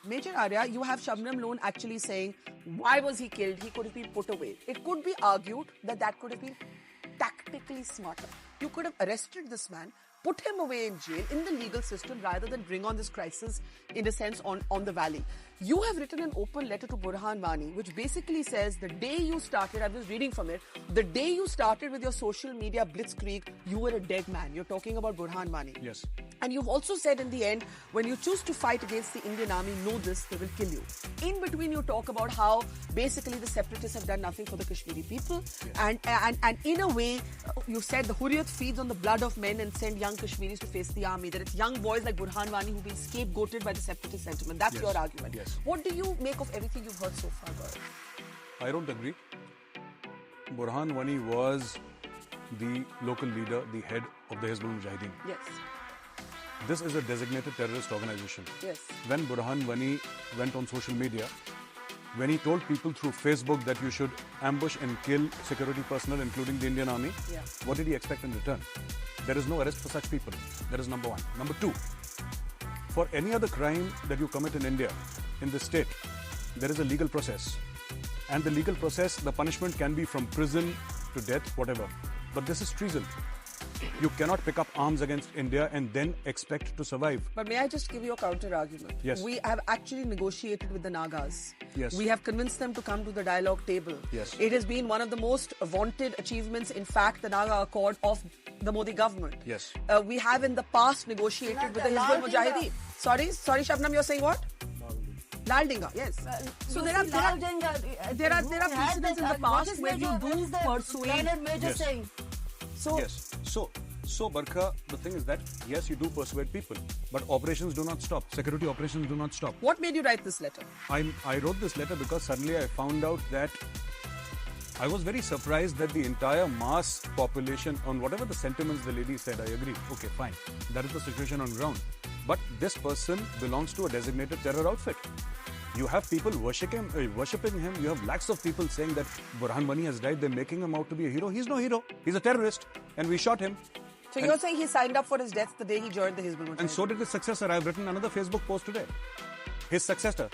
Major Arya, you have Shabnam Loan actually saying, why was he killed? He could have been put away. It could be argued that that could have been tactically smarter. You could have arrested this man, put him away in jail in the legal system rather than bring on this crisis, in a sense, on the valley. You have written an open letter to Burhan Wani, which basically says the day you started, I was reading from it, the day you started with your social media blitzkrieg, you were a dead man. You're talking about Burhan Wani. Yes. And you've also said in the end, when you choose to fight against the Indian army, know this, they will kill you. In between, you talk about how basically the separatists have done nothing for the Kashmiri people. Yes. And in a way, you said the Hurriyat feeds on the blood of men and send young Kashmiris to face the army. That it's young boys like Burhan Wani who've been scapegoated by the separatist sentiment. That's your argument. Yes. What do you make of everything you've heard so far, Gaurav? I don't agree. Burhan Wani was the local leader, the head of the Hizbul Mujahideen. Yes. This is a designated terrorist organization. Yes. When Burhan Wani went on social media, when he told people through Facebook that you should ambush and kill security personnel, including the Indian Army, what did he expect in return? There is no arrest for such people. That is number one. Number two, for any other crime that you commit in India, in this state, there is a legal process. And the legal process, the punishment can be from prison to death, whatever. But this is treason. You cannot pick up arms against India and then expect to survive. But may I just give you a counter argument? Yes. We have actually negotiated with the Nagas. Yes. We have convinced them to come to the dialogue table. Yes. It has been one of the most vaunted achievements, in fact, the Naga Accord of the Modi government. Yes. We have in the past negotiated with the Hizbul Mujahideen. Sorry, Shabnam, you're saying what? Lal Dinga, yes. So there are precedents in the past where you do persuade. Yes. So Yes. So Barkha, the thing is that, yes, you do persuade people, but operations do not stop. Security operations do not stop. what made you write this letter? I wrote this letter because suddenly I found out that I was very surprised that the entire mass population, on whatever the sentiments the lady said, I agree. Okay, fine. That is the situation on ground. But this person belongs to a designated terror outfit. You have people worshipping him. You have lakhs of people saying that Burhan Wani has died. They're making him out to be a hero. He's no hero. He's a terrorist. And we shot him. So you're saying he signed up for his death the day he joined the Hizbul Mujahideen? And so did his successor. I've written another Facebook post today. His successor.